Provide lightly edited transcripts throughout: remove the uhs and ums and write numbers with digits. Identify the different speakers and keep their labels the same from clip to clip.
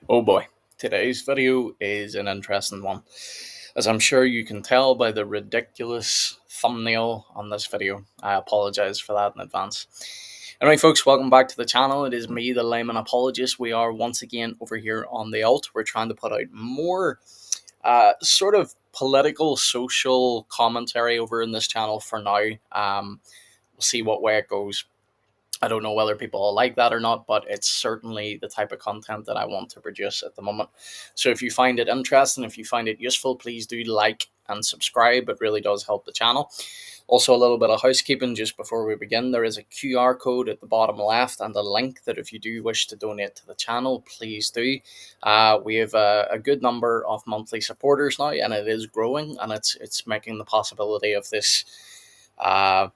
Speaker 1: Oh boy, today's video is an interesting one. As I'm sure you can tell by the ridiculous thumbnail on this video, I apologize for that in advance. Anyway, folks, welcome back to the channel. It is me, the Layman Apologist. We are once again over here on the alt. We're trying to put out more sort of political, social commentary over in this channel for now. We'll see what way it goes. I don't know whether people will like that or not, but it's certainly the type of content that I want to produce at the moment. So if you find it interesting, if you find it useful, please do like and subscribe. It really does help the channel. Also, a little bit of housekeeping just before we begin. There is a QR code at the bottom left and a link that if you do wish to donate to the channel, please do. We have a good number of monthly supporters now, and it is growing, and it's making the possibility of this uh,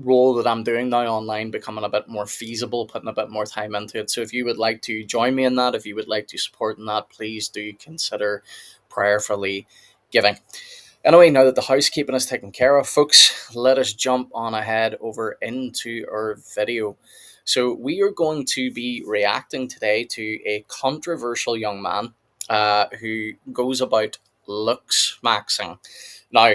Speaker 1: role that I'm doing now online becoming a bit more feasible, putting a bit more time into it. So if you would like to join me in that, if you would like to support in that, please do consider prayerfully giving. Anyway, now that the housekeeping is taken care of, folks, let us jump on ahead over into our video. So we are going to be reacting today to a controversial young man who goes about looksmaxxing. Now,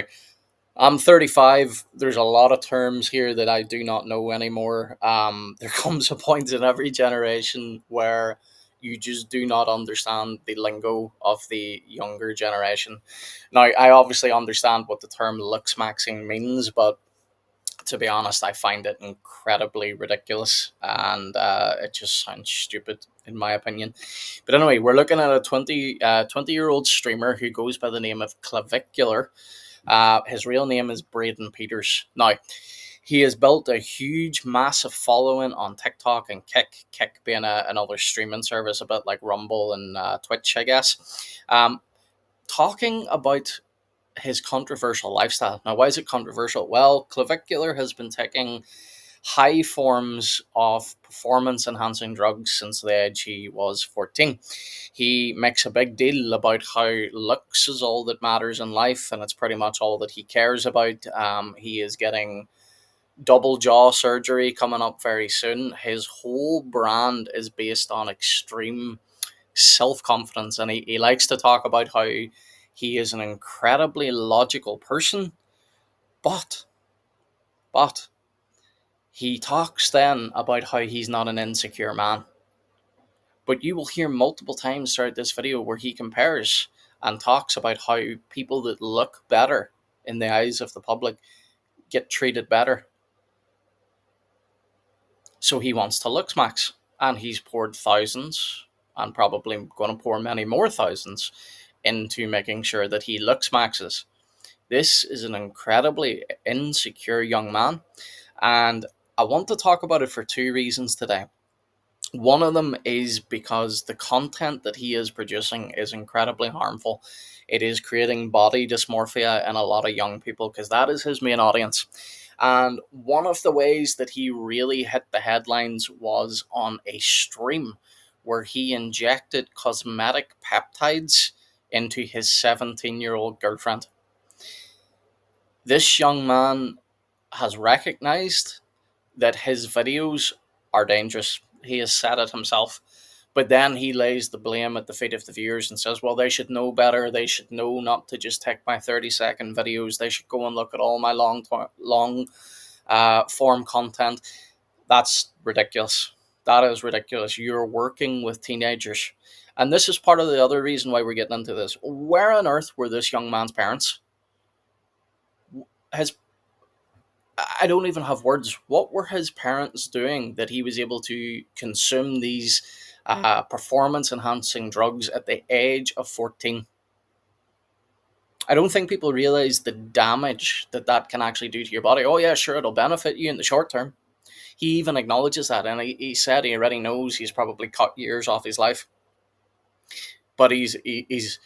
Speaker 1: I'm 35. There's a lot of terms here that I do not know anymore. There comes a point in every generation where you just do not understand the lingo of the younger generation. Now, I obviously understand what the term looksmaxing means, but to be honest, I find it incredibly ridiculous and it just sounds stupid in my opinion. But anyway, we're looking at a 20-year-old streamer who goes by the name of Clavicular. His real name is Braden Peters. Now, he has built a huge, massive following on TikTok and Kick being another streaming service, a bit like Rumble and Twitch, I guess. Talking about his controversial lifestyle. Now, why is it controversial? Well, Clavicular has been taking high forms of performance enhancing drugs since the age he was 14. He makes a big deal about how looks is all that matters in life and it's pretty much all that he cares about. He is getting double jaw surgery coming up very soon. His whole brand is based on extreme self confidence, and he likes to talk about how he is an incredibly logical person, but but he talks then about how he's not an insecure man. But you will hear multiple times throughout this video where he compares and talks about how people that look better in the eyes of the public get treated better. So he wants to look max, and he's poured thousands and probably going to pour many more thousands into making sure that he looks maxes. This is an incredibly insecure young man, and I want to talk about it for two reasons today. One of them is because the content that he is producing is incredibly harmful. It is creating body dysmorphia in a lot of young people because that is his main audience. And one of the ways that he really hit the headlines was on a stream where he injected cosmetic peptides into his 17-year-old girlfriend. This young man has recognized that his videos are dangerous. He has said it himself. But then he lays the blame at the feet of the viewers and says, well, they should know better. They should know not to just take my 30-second videos. They should go and look at all my long form content. That's ridiculous. That is ridiculous. You're working with teenagers. And this is part of the other reason why we're getting into this. Where on earth were this young man's parents? His I don't even have words. What were his parents doing that he was able to consume these performance enhancing drugs at the age of 14? I don't think people realize the damage that that can actually do to your body. Oh, yeah, sure, it'll benefit you in the short term. He even acknowledges that, and he said he already knows he's probably cut years off his life. But he's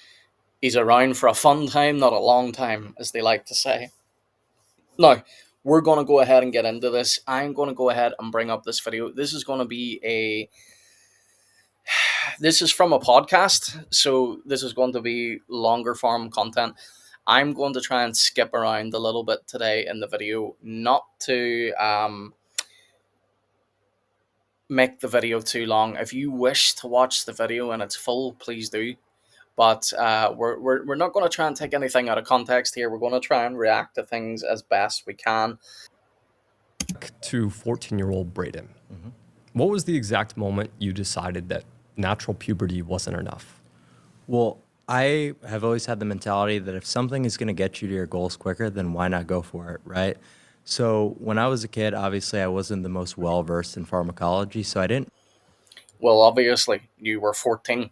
Speaker 1: around for a fun time, not a long time, as they like to say. Now, we're going to go ahead and get into this. I'm going to go ahead and bring up this video. This is going to be this is from a podcast, so this is going to be longer form content. I'm going to try and skip around a little bit today in the video, not to make the video too long. If you wish to watch the video in its full, please do. But we're not going to try and take anything out of context here. We're going to try and react to things as best we can.
Speaker 2: To 14-year-old Braden, what was the exact moment you decided that natural puberty wasn't enough?
Speaker 3: Well, I have always had the mentality that if something is going to get you to your goals quicker, then why not go for it, right? So when I was a kid, obviously I wasn't the most well-versed in pharmacology, so I didn't
Speaker 1: Well, obviously, you were 14.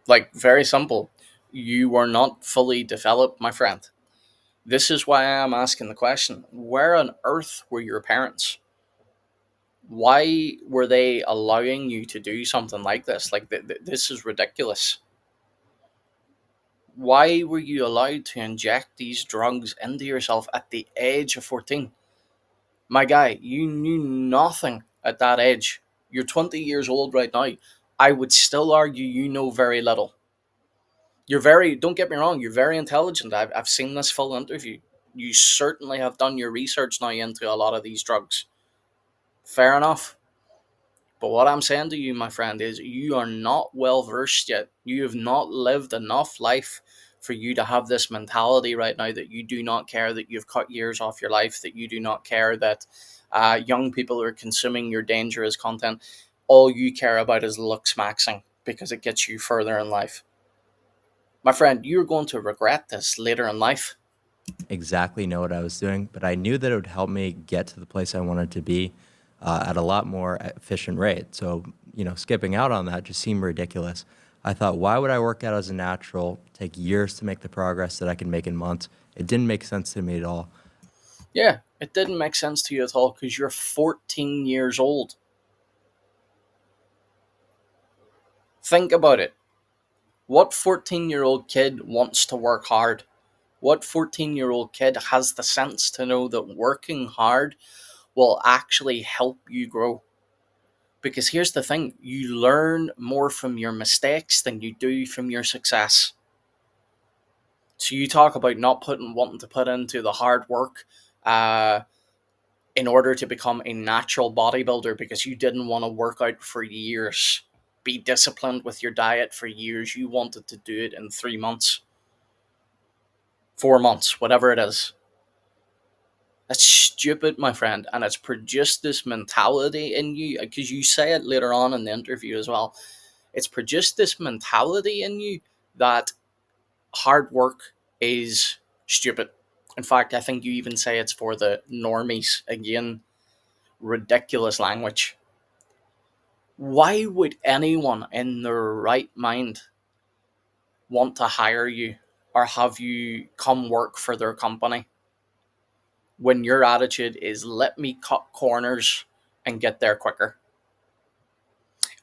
Speaker 1: Like, very simple. You were not fully developed, my friend. This is why I'm asking the question, where on earth were your parents? Why were they allowing you to do something like this? Like, this is ridiculous. Why were you allowed to inject these drugs into yourself at the age of 14? My guy, you knew nothing at that age. You're 20 years old right now. I would still argue you know very little. You're very, don't get me wrong, you're very intelligent. I've seen this full interview. You certainly have done your research now into a lot of these drugs. Fair enough. But what I'm saying to you, my friend, is you are not well versed yet. You have not lived enough life for you to have this mentality right now that you do not care that you've cut years off your life, that you do not care that young people are consuming your dangerous content. All you care about is looksmaxxing because it gets you further in life. My friend, you're going to regret this later in life.
Speaker 3: exactly know what I was doing, but I knew that it would help me get to the place I wanted to be at a lot more efficient rate. So, skipping out on that just seemed ridiculous. I thought, why would I work out as a natural, take years to make the progress that I can make in months? It didn't make sense to me at all.
Speaker 1: Yeah, it didn't make sense to you at all because you're 14 years old. Think about it. What 14-year-old kid wants to work hard? What 14-year-old kid has the sense to know that working hard will actually help you grow? Because here's the thing, you learn more from your mistakes than you do from your success. So you talk about not wanting to put into the hard work uh, in order to become a natural bodybuilder because you didn't want to work out for years. Be disciplined with your diet for years. You wanted to do it in 3 months, 4 months, whatever it is. That's stupid, my friend, and it's produced this mentality in you because you say it later on in the interview as well. It's produced this mentality in you that hard work is stupid. In fact, I think you even say it's for the normies. Again, ridiculous language. Why would anyone in their right mind want to hire you or have you come work for their company when your attitude is let me cut corners and get there quicker?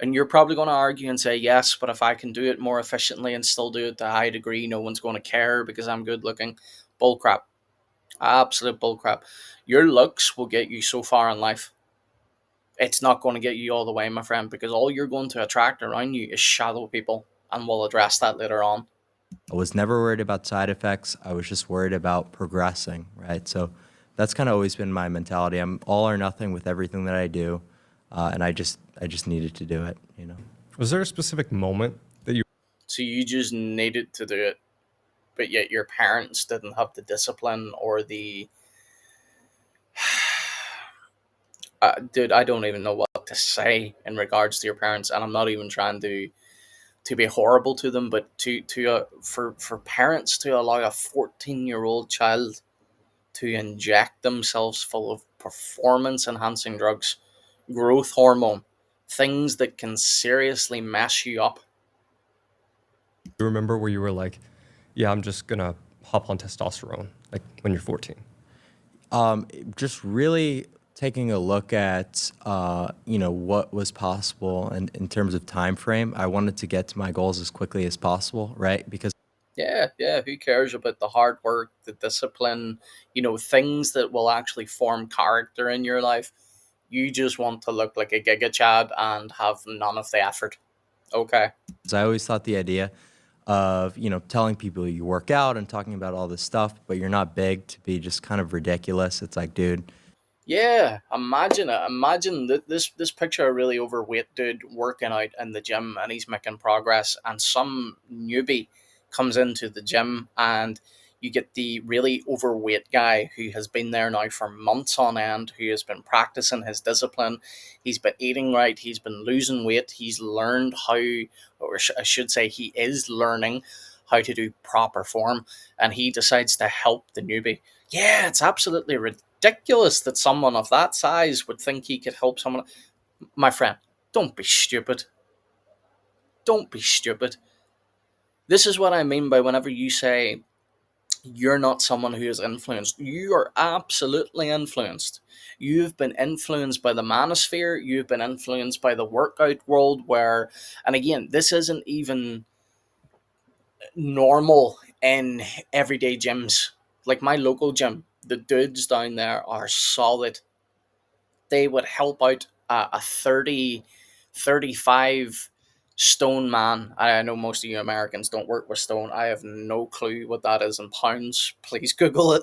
Speaker 1: And you're probably going to argue and say, yes, but if I can do it more efficiently and still do it to a high degree, no one's going to care because I'm good looking. Bullcrap. Absolute bullcrap. Your looks will get you so far in life. It's not going to get you all the way, my friend, because all you're going to attract around you is shallow people. And we'll address that later on.
Speaker 3: I was never worried about side effects. I was just worried about progressing, right? So that's kind of always been my mentality. I'm all or nothing with everything that I do, and I just needed to do it.
Speaker 2: Was there a specific moment that you
Speaker 1: So you just needed to do it, but yet your parents didn't have the discipline or the. Dude, I don't even know what to say in regards to your parents, and I'm not even trying to be horrible to them, but for parents to allow a 14-year-old child to inject themselves full of performance enhancing drugs, growth hormone, things that can seriously mess you up.
Speaker 2: remember where you were like, yeah, I'm just gonna hop on testosterone, like when you're 14?
Speaker 3: Just really taking a look at what was possible and in terms of time frame. I wanted to get to my goals as quickly as possible, right? Because
Speaker 1: Yeah, who cares about the hard work, the discipline, things that will actually form character in your life? You just want to look like a Giga Chad and have none of the effort. Okay.
Speaker 3: I always thought the idea of telling people you work out and talking about all this stuff, but you're not big, to be just kind of ridiculous. It's like, dude,
Speaker 1: Yeah, imagine it. Imagine that this picture a really overweight dude working out in the gym and he's making progress, and some newbie comes into the gym, and you get the really overweight guy who has been there now for months on end, who has been practicing his discipline. He's been eating right, he's been losing weight, he's learned how, or I should say, he is learning how to do proper form, and he decides to help the newbie. Yeah, it's absolutely ridiculous that someone of that size would think he could help someone. My friend, don't be stupid. Don't be stupid. This is what I mean by whenever you say you're not someone who is influenced. You are absolutely influenced. You've been influenced by the manosphere. You've been influenced by the workout world where, and again, this isn't even normal in everyday gyms. Like my local gym, the dudes down there are solid. They would help out a 30, 35 stone man. I know most of you Americans don't work with stone. I have no clue what that is in pounds. Please Google it.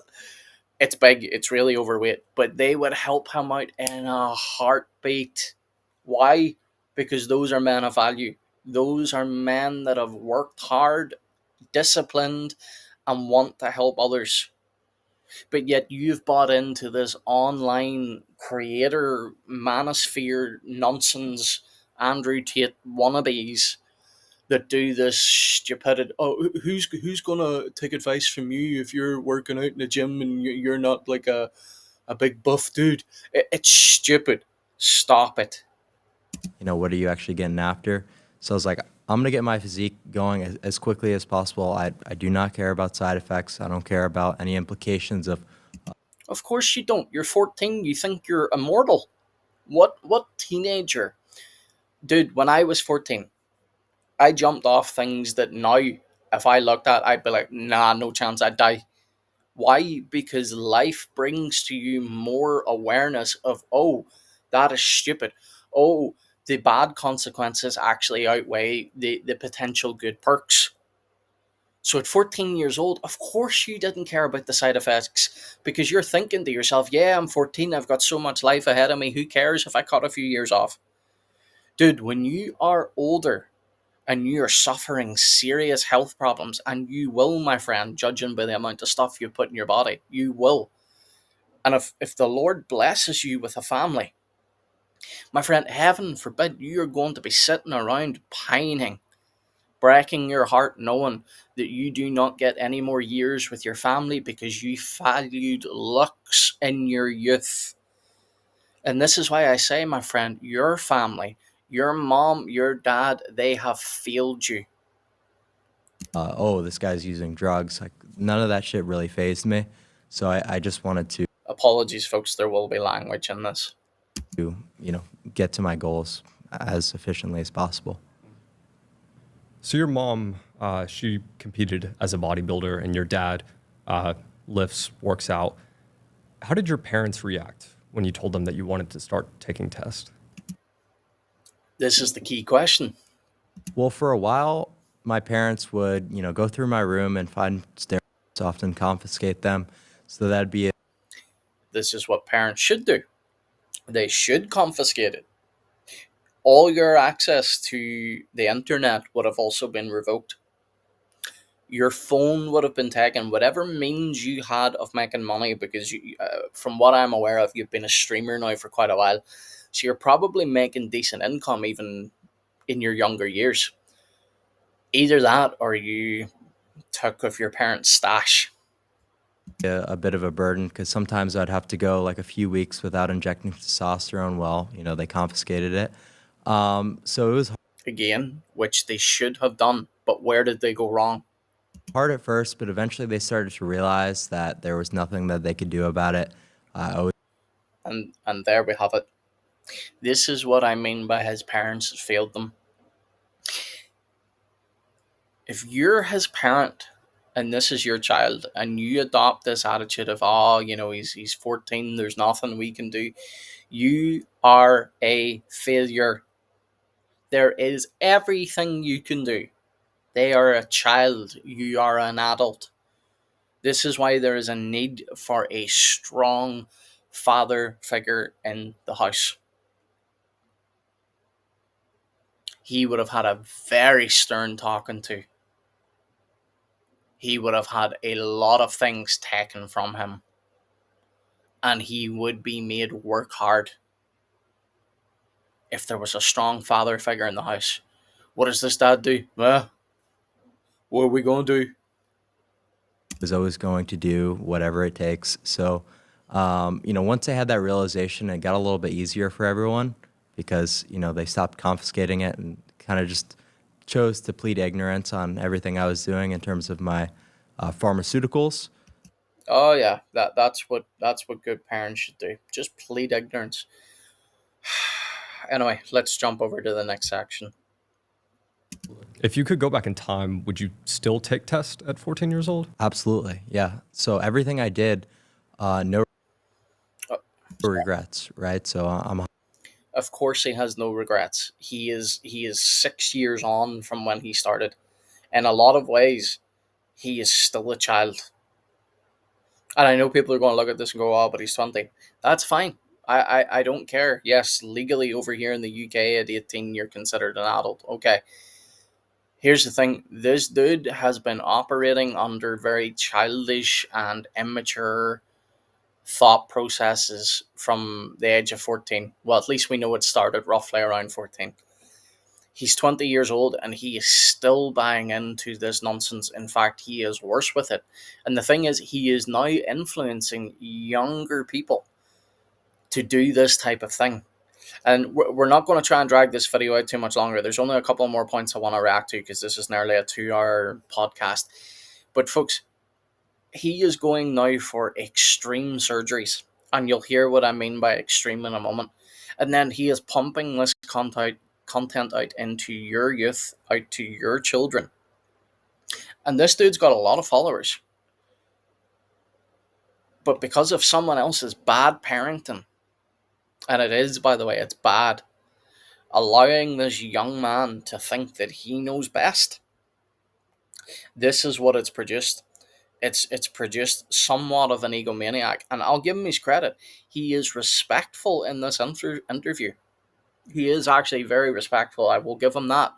Speaker 1: It's big, it's really overweight, but they would help him out in a heartbeat. Why? Because those are men of value. Those are men that have worked hard, disciplined, and want to help others. But yet you've bought into this online creator manosphere nonsense, Andrew Tate wannabes that do this stupidity. Oh, who's gonna take advice from you if you're working out in the gym and you're not like a big buff dude? It's stupid. Stop it.
Speaker 3: What are you actually getting after? So I was like, I'm gonna get my physique going as quickly as possible. I do not care about side effects. I don't care about any implications of
Speaker 1: Of course you don't. You're 14. You think you're immortal. What teenager, dude? When I was 14, I jumped off things that now, if I looked at, I'd be like, nah, no chance, I'd die. Why? Because life brings to you more awareness of, oh, that is stupid. Oh, the bad consequences actually outweigh the potential good perks. So at 14 years old, of course you didn't care about the side effects because you're thinking to yourself, yeah, I'm 14, I've got so much life ahead of me. Who cares if I cut a few years off? Dude, when you are older, and you are suffering serious health problems, and you will, my friend, judging by the amount of stuff you put in your body, you will. And if the Lord blesses you with a family, my friend, heaven forbid you are going to be sitting around pining, breaking your heart, knowing that you do not get any more years with your family because you valued looks in your youth. And this is why I say, my friend, your family, your mom, your dad, they have failed you.
Speaker 3: oh, this guy's using drugs. Like none of that shit really fazed me. So I just wanted to,
Speaker 1: Apologies, folks, there will be language in this.
Speaker 3: get to my goals as efficiently as possible.
Speaker 2: So your mom, she competed as a bodybuilder, and your dad lifts, works out. How did your parents react when you told them that you wanted to start taking tests?
Speaker 1: This is the key question.
Speaker 3: Well, for a while, my parents would, go through my room and find steroids, often confiscate them. So that'd be it.
Speaker 1: This is what parents should do. They should confiscate it. All your access to the internet would have also been revoked. Your phone would have been taken. Whatever means you had of making money, because from what I'm aware of, you've been a streamer now for quite a while, so you're probably making decent income even in your younger years. Either that, or you took of your parents' stash.
Speaker 3: A bit of a burden because sometimes I'd have to go like a few weeks without injecting testosterone. Well, they confiscated it. So it was
Speaker 1: Again, which they should have done. But where did they go wrong?
Speaker 3: hard at first, but eventually they started to realize that there was nothing that they could do about it. I always
Speaker 1: And there we have it. This is what I mean by his parents failed them. If you're his parent and this is your child and you adopt this attitude of, oh, he's 14, there's nothing we can do, you are a failure. There is everything you can do. They are a child, you are an adult. This is why there is a need for a strong father figure in the house. He would have had a very stern talking to. He would have had a lot of things taken from him, and he would be made work hard if there was a strong father figure in the house. What does this dad do? Well, what are we going to do?
Speaker 3: Was always going to do whatever it takes. So, once I had that realization, it got a little bit easier for everyone because, they stopped confiscating it and kind of just chose to plead ignorance on everything I was doing in terms of my pharmaceuticals.
Speaker 1: Oh yeah, that's what good parents should do. Just plead ignorance. Anyway, let's jump over to the next section.
Speaker 2: If you could go back in time, would you still take test at 14 years old?
Speaker 3: Absolutely. Yeah. So everything I did, no
Speaker 1: Uh,
Speaker 3: regrets, right? So I'm
Speaker 1: of course, he has no regrets. He is 6 years on from when he started. In a lot of ways, he is still a child. And I know people are going to look at this and go, "Oh, but he's 20." That's fine. I don't care. Yes, legally over here in the UK at 18, you're considered an adult. Okay. Here's the thing, this dude has been operating under very childish and immature thought processes from the age of 14. Well, at least we know it started roughly around 14. He's 20 years old and he is still buying into this nonsense. In fact, he is worse with it. And the thing is, he is now influencing younger people to do this type of thing. And we're not going to try and drag this video out too much longer. There's only a couple more points I want to react to because this is nearly a 2 hour podcast. But, folks, he is going now for extreme surgeries. And you'll hear what I mean by extreme in a moment. And then he is pumping this content out into your youth, out to your children. And this dude's got a lot of followers. But because of someone else's bad parenting, and it is, by the way, it's bad, allowing this young man to think that he knows best, this is what it's produced. It's produced somewhat of an egomaniac, and I'll give him his credit. He is respectful in this interview. He is actually very respectful. I will give him that.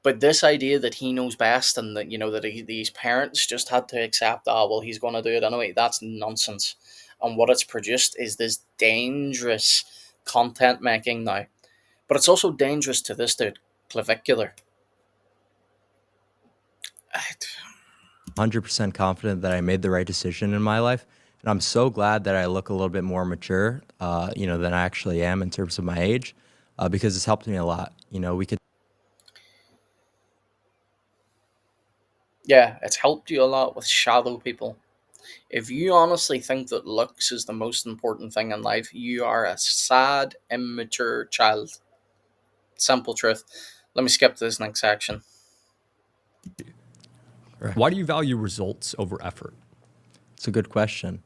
Speaker 1: But this idea that he knows best and that these parents just had to accept, well, he's going to do it anyway, that's nonsense. And what it's produced is this dangerous content making now. But it's also dangerous to this dude, Clavicular.
Speaker 3: 100% confident that I made the right decision in my life. And I'm so glad that I look a little bit more mature, than I actually am in terms of my age, because it's helped me a lot. We could
Speaker 1: Yeah, it's helped you a lot with shadow people. If you honestly think that looks is the most important thing in life, you are a sad, immature child. Simple truth. Let me skip to this next section.
Speaker 2: Why do you value results over effort?
Speaker 3: It's a good question.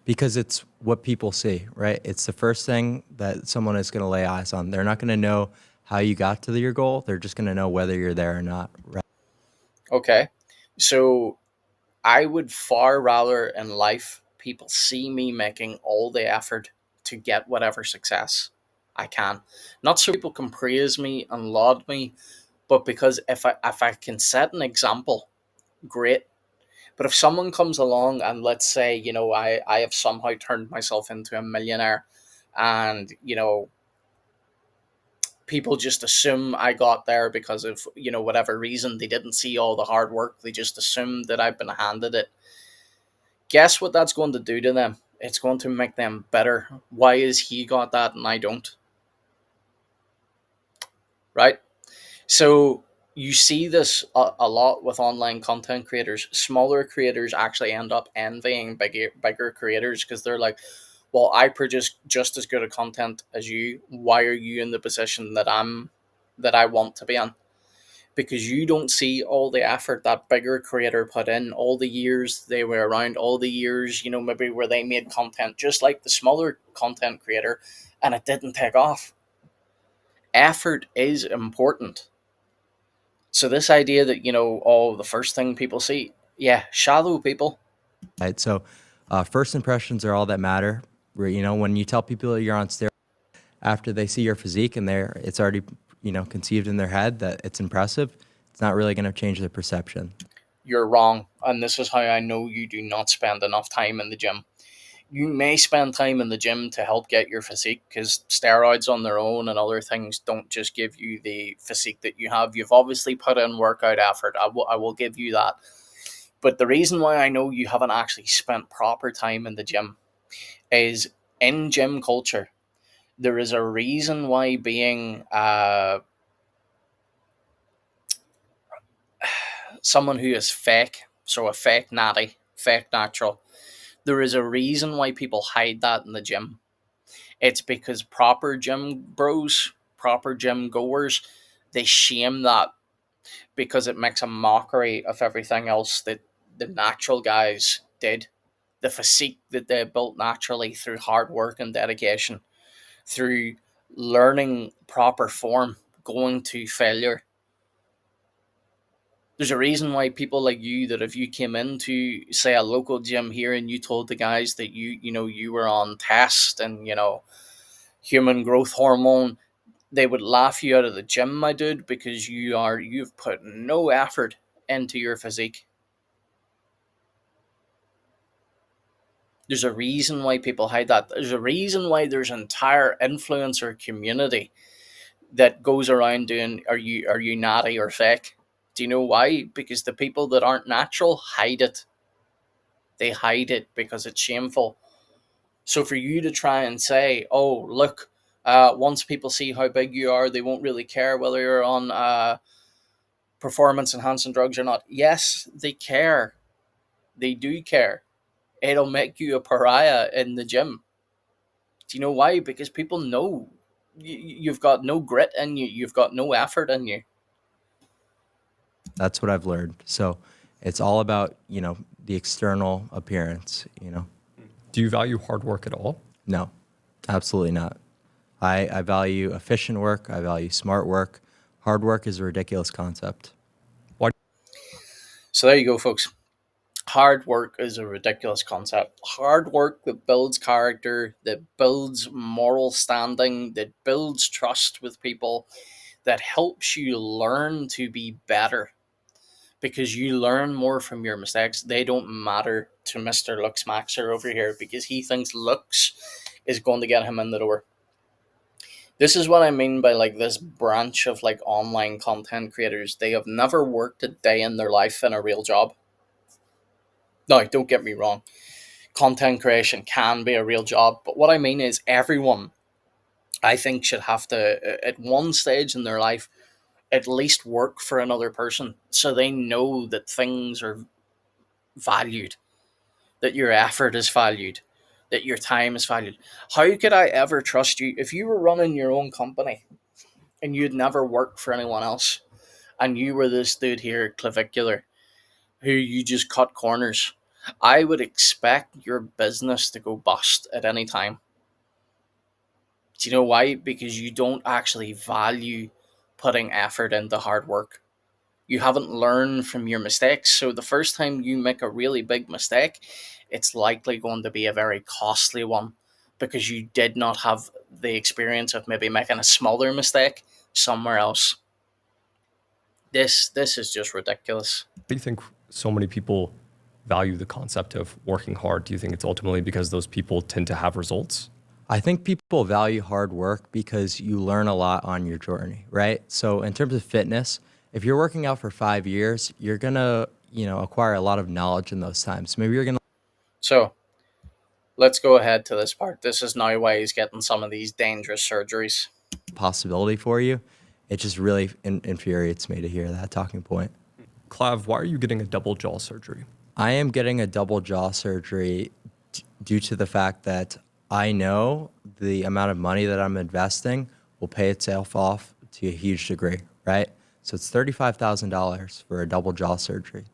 Speaker 3: Because it's what people see, right? It's the first thing that someone is going to lay eyes on. They're not going to know how you got to your goal. They're just going to know whether you're there or not. Right?
Speaker 1: Okay. So I would far rather in life people see me making all the effort to get whatever success I can. Not so people can praise me and laud me, but because if I can set an example, great. But if someone comes along and let's say, I have somehow turned myself into a millionaire and, people just assume I got there because of, whatever reason, they didn't see all the hard work. They just assumed that I've been handed it. Guess what that's going to do to them? It's going to make them better. Why is he got that and I don't? Right? So you see this a lot with online content creators. Smaller creators actually end up envying bigger creators because they're like, well, I produce just as good a content as you. Why are you in the position that I want to be in? Because you don't see all the effort that bigger creator put in, all the years they were around, all the years, maybe where they made content just like the smaller content creator and it didn't take off. Effort is important. So this idea that, the first thing people see, yeah, shallow people.
Speaker 3: Right? So, first impressions are all that matter. You know, when you tell people that you're on steroids after they see your physique and it's already, you know, conceived in their head that it's impressive, it's not really going to change their perception.
Speaker 1: You're wrong, and this is how I know you do not spend enough time in the gym. You may spend time in the gym to help get your physique, because steroids on their own and other things don't just give you the physique that you have. You've obviously put in workout effort. I will give you that. But the reason why I know you haven't actually spent proper time in the gym is, in gym culture, there is a reason why being someone who is fake, so a fake natty, fake natural, there is a reason why people hide that in the gym. It's because proper gym bros, proper gym goers, they shame that, because it makes a mockery of everything else that the natural guys did. The physique that they built naturally through hard work and dedication, through learning proper form, going to failure. There's a reason why people like you, that if you came into, say, a local gym here and you told the guys that you were on test and human growth hormone, they would laugh you out of the gym, my dude, because you've put no effort into your physique. There's a reason why people hide that. There's a reason why there's an entire influencer community that goes around doing, are you natty or fake? Do you know why? Because the people that aren't natural hide it. They hide it because it's shameful. So for you to try and say, "Oh, look, once people see how big you are, they won't really care whether you're on performance enhancing drugs or not." Yes, they care. They do care. It'll make you a pariah in the gym. Do you know why? Because people know you've got no grit in you. You've got no effort in you.
Speaker 3: That's what I've learned. So, it's all about, you know, the external appearance, you know.
Speaker 2: Do you value hard work at all?
Speaker 3: No, absolutely not. I value efficient work. I value smart work. Hard work is a ridiculous concept.
Speaker 2: Why?
Speaker 1: So there you go, folks. Hard work is a ridiculous concept. Hard work that builds character, that builds moral standing, that builds trust with people, that helps you learn to be better, because you learn more from your mistakes. They don't matter to Mr. Looksmaxxer over here, because he thinks looks is going to get him in the door. This is what I mean by like this branch of like online content creators. They have never worked a day in their life in a real job. Now, don't get me wrong. Content creation can be a real job, but what I mean is everyone, I think, should have to, at one stage in their life, at least work for another person, so they know that things are valued, that your effort is valued, that your time is valued. How could I ever trust you if you were running your own company and you'd never worked for anyone else, and you were this dude here, Clavicular, who you just cut corners? I would expect your business to go bust at any time. Do you know why? Because you don't actually value putting effort into hard work. You haven't learned from your mistakes. So the first time you make a really big mistake, it's likely going to be a very costly one, because you did not have the experience of maybe making a smaller mistake somewhere else. This is just ridiculous.
Speaker 2: Do you think so many people value the concept of working hard? Do you think it's ultimately because those people tend to have results?
Speaker 3: I think people value hard work because you learn a lot on your journey, right? So in terms of fitness, if you're working out for 5 years, you're gonna, you know, acquire a lot of knowledge in those times. Maybe you're gonna
Speaker 1: So let's go ahead to this part. This is now why he's getting some of these dangerous surgeries.
Speaker 3: possibility for you. It just really infuriates me to hear that talking point.
Speaker 2: Clav, why are you getting a double jaw surgery?
Speaker 3: I am getting a double jaw surgery due to the fact that I know the amount of money that I'm investing will pay itself off to a huge degree, right? So it's $35,000 for a double jaw surgery.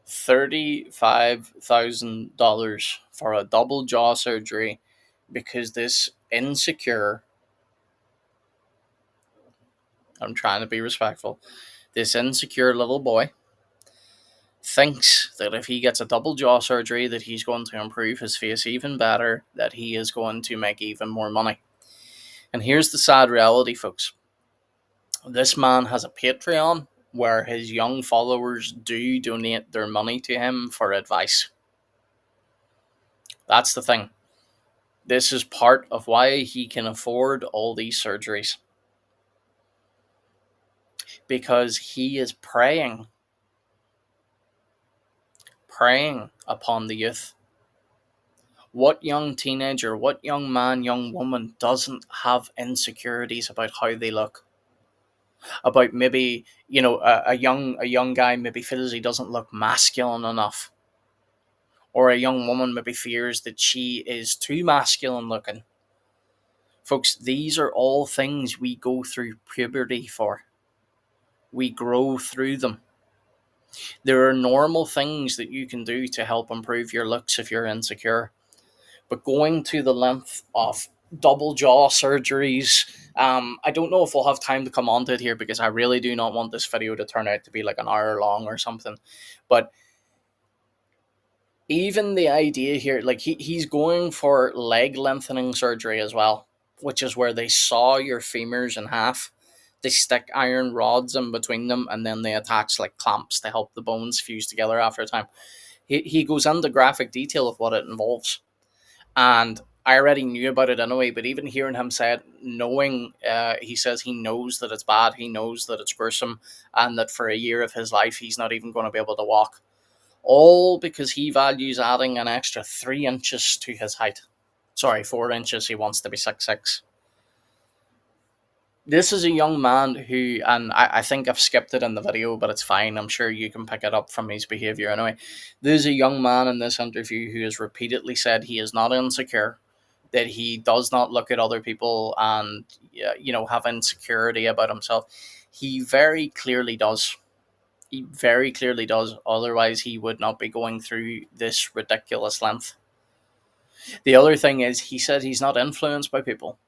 Speaker 1: $35,000 for a double jaw surgery, because this insecure, I'm trying to be respectful, this insecure little boy thinks that if he gets a double jaw surgery that he's going to improve his face even better, that he is going to make even more money. And here's the sad reality, folks. This man has a Patreon where his young followers do donate their money to him for advice. That's the thing. This is part of why he can afford all these surgeries. Because he is preying upon the youth. What young teenager, what young man, young woman doesn't have insecurities about how they look? About maybe, a young guy maybe feels he doesn't look masculine enough. Or a young woman maybe fears that she is too masculine looking. Folks, these are all things we go through puberty for. We grow through them. There are normal things that you can do to help improve your looks if you're insecure. But going to the length of double jaw surgeries, I don't know if we'll have time to come on to it here because I really do not want this video to turn out to be like an hour long or something. But even the idea here, like he's going for leg lengthening surgery as well, which is where they saw your femurs in half. They stick iron rods in between them and then they attach like clamps to help the bones fuse together after a time. He goes into graphic detail of what it involves. And I already knew about it anyway, but even hearing him say it, he says he knows that it's bad, he knows that it's gruesome, and that for a year of his life he's not even going to be able to walk. All because he values adding an extra 3 inches to his height. Sorry, 4 inches. He wants to be 6'6". This is a young man who, and I think I've skipped it in the video, but it's fine. I'm sure you can pick it up from his behaviour anyway. There's a young man in this interview who has repeatedly said he is not insecure, that he does not look at other people and, have insecurity about himself. He very clearly does. He very clearly does. Otherwise, he would not be going through this ridiculous length. The other thing is, he said he's not influenced by people.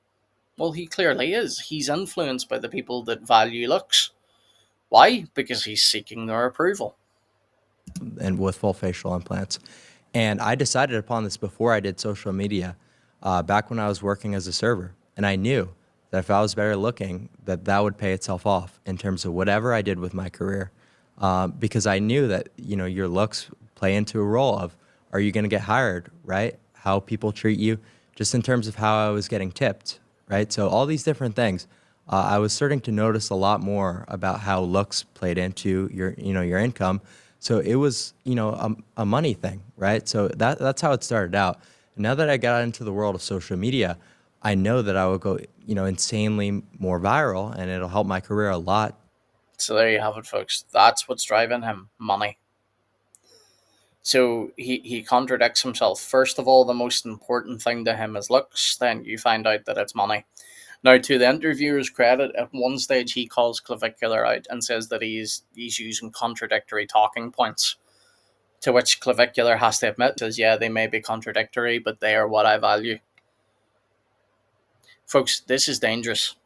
Speaker 1: Well, he clearly is. He's influenced by the people that value looks. Why? Because he's seeking their approval.
Speaker 3: And with full facial implants. And I decided upon this before I did social media, back when I was working as a server. And I knew that if I was better looking, that would pay itself off in terms of whatever I did with my career. Because I knew that, your looks play into a role of, are you going to get hired, right? How people treat you, just in terms of how I was getting tipped, right? So all these different things. I was starting to notice a lot more about how looks played into your income. So it was, a money thing, right? So that's how it started out. And now that I got into the world of social media, I know that I will go, insanely more viral, and it'll help my career a lot.
Speaker 1: So there you have it, folks. That's what's driving him: money. So he contradicts himself. First of all, the most important thing to him is looks. Then you find out that it's money. Now, to the interviewer's credit, at one stage he calls Clavicular out and says that he's using contradictory talking points. To which Clavicular has to admit, says, yeah, they may be contradictory, but they are what I value. Folks, this is dangerous.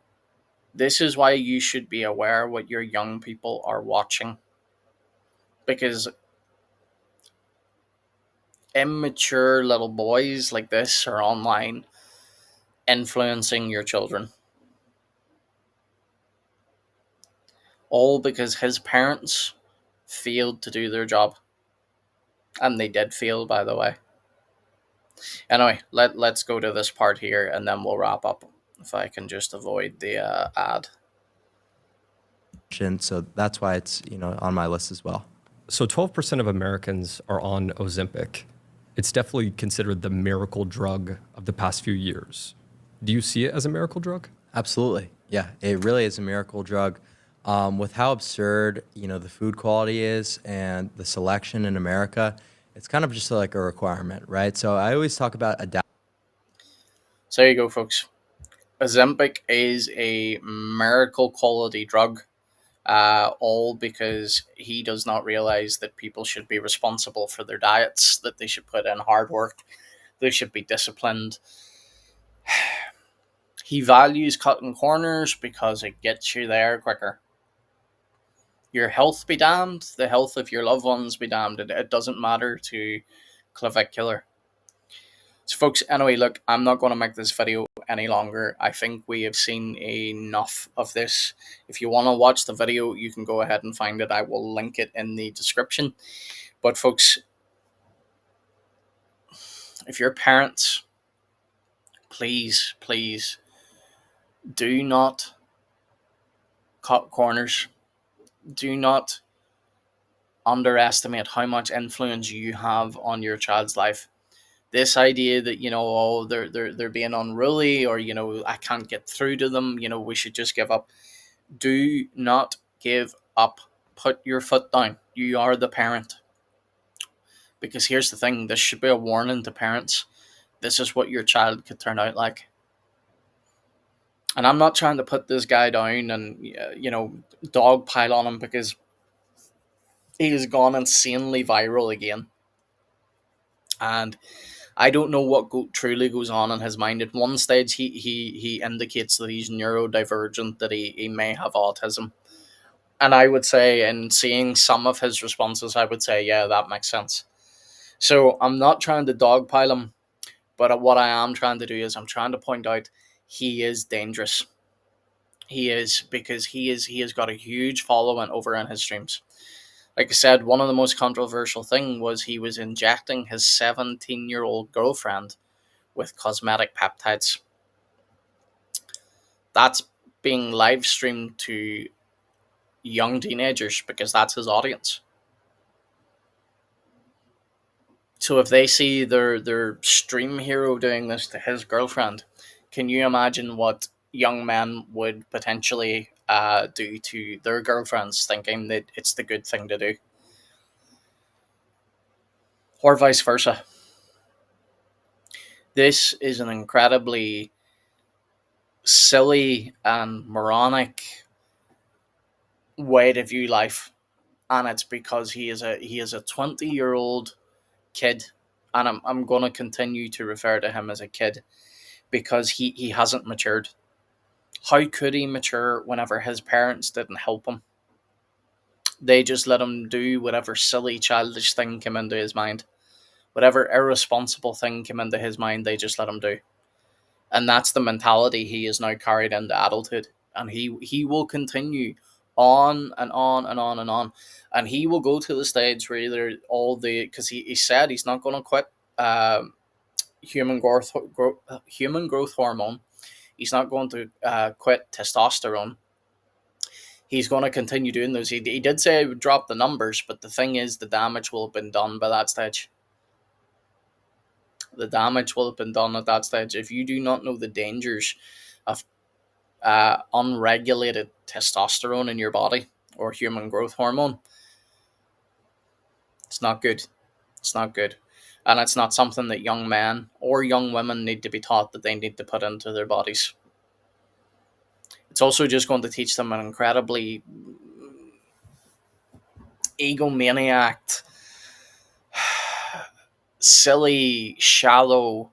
Speaker 1: This is why you should be aware what your young people are watching. Because immature little boys like this are online influencing your children. All because his parents failed to do their job. And they did fail, by the way. Anyway, let's go to this part here and then we'll wrap up. If I can just avoid the ad.
Speaker 3: So that's why it's, on my list as well.
Speaker 2: So 12% of Americans are on Ozempic. It's definitely considered the miracle drug of the past few years. Do you see it as a miracle drug?
Speaker 3: Absolutely. Yeah, it really is a miracle drug. With how absurd, the food quality is and the selection in America, it's kind of just like a requirement, right? So I always talk about
Speaker 1: So there you go, folks. Ozempic is a miracle quality drug. All because he does not realize that people should be responsible for their diets, that they should put in hard work, they should be disciplined. He values cutting corners because it gets you there quicker. Your health be damned, the health of your loved ones be damned. It doesn't matter to Clavicular. So, folks, anyway, look, I'm not going to make this video any longer. I think we have seen enough of this. If you want to watch the video, you can go ahead and find it. I will link it in the description. But, folks, if you're parents, please, please do not cut corners. Do not underestimate how much influence you have on your child's life. This idea that, oh, they're being unruly, or, I can't get through to them, we should just give up. Do not give up. Put your foot down. You are the parent. Because here's the thing, this should be a warning to parents. This is what your child could turn out like. And I'm not trying to put this guy down and, dogpile on him, because he has gone insanely viral again. And I don't know what truly goes on in his mind. At one stage, he indicates that he's neurodivergent, that he may have autism. And I would say, in seeing some of his responses, I would say, yeah, that makes sense. So I'm not trying to dogpile him, but what I am trying to do is I'm trying to point out he is dangerous. He is, because he has got a huge following over in his streams. Like I said, one of the most controversial thing was he was injecting his 17-year-old girlfriend with cosmetic peptides. That's being live streamed to young teenagers because that's his audience. So if they see their stream hero doing this to his girlfriend, can you imagine what young men would potentially do to their girlfriends, thinking that it's the good thing to do? Or vice versa. This is an incredibly silly and moronic way to view life, and it's because he is a 20-year-old kid, and I'm going to continue to refer to him as a kid because he hasn't matured. How could he mature whenever his parents didn't help him? They just let him do whatever silly childish thing came into his mind. Whatever irresponsible thing came into his mind, they just let him do. And that's the mentality he is now carried into adulthood. And he will continue on and on and on and on. And he will go to the stage where either because he said he's not going to quit human growth hormone. He's not going to quit testosterone. He's going to continue doing those. He did say he would drop the numbers, but the thing is, the damage will have been done by that stage. The damage will have been done at that stage. If you do not know the dangers of unregulated testosterone in your body, or human growth hormone, it's not good. It's not good. And it's not something that young men or young women need to be taught that they need to put into their bodies. It's also just going to teach them an incredibly egomaniac, silly, shallow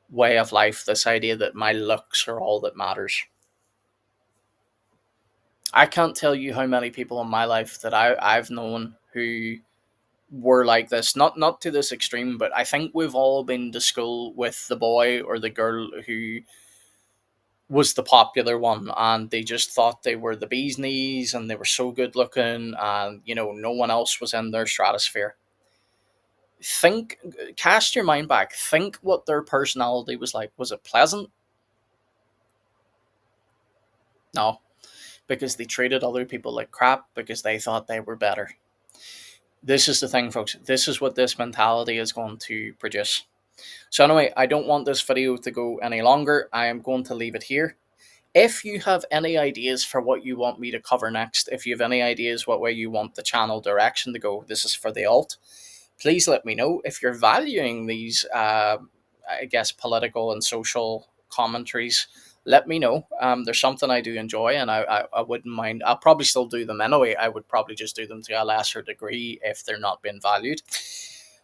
Speaker 1: way of life. This idea that my looks are all that matters. I can't tell you how many people in my life that I've known who were like this. Not to this extreme, but I think we've all been to school with the boy or the girl who was the popular one, and they just thought they were the bee's knees and they were so good looking, and no one else was in their stratosphere. Cast your mind back. Think what their personality was like. Was it pleasant? No, because they treated other people like crap because they thought they were better. This is the thing, folks. This is what this mentality is going to produce. So anyway, I don't want this video to go any longer. I am going to leave it here. If you have any ideas for what you want me to cover next, if you have any ideas what way you want the channel direction to go, this is for the alt, please let me know. If you're valuing these, I guess, political and social commentaries, let me know. There's something I do enjoy, and I wouldn't mind. I'll probably still do them anyway. I would probably just do them to a lesser degree if they're not being valued.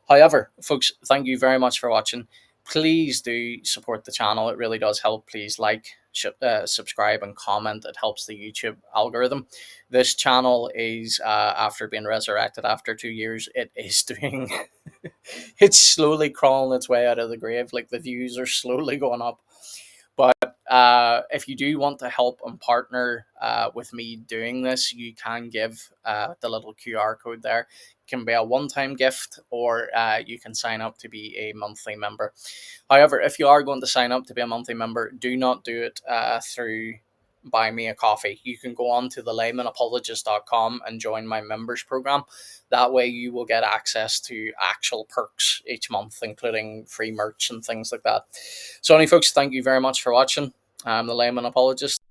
Speaker 1: However, folks, thank you very much for watching. please do support the channel. It really does help. Please like, subscribe, and comment. It helps the YouTube algorithm. This channel is, after being resurrected after 2 years, it is doing, it's slowly crawling its way out of the grave. Like, the views are slowly going up. But if you do want to help and partner with me doing this, you can give the little QR code there. It can be a one-time gift, or you can sign up to be a monthly member. However, if you are going to sign up to be a monthly member, do not do it through Buy Me a Coffee. You can go on to the laymanapologist.com and join my members program. That way you will get access to actual perks each month, including free merch and things like that. So, anyway, folks, thank you very much for watching. I'm the Layman Apologist.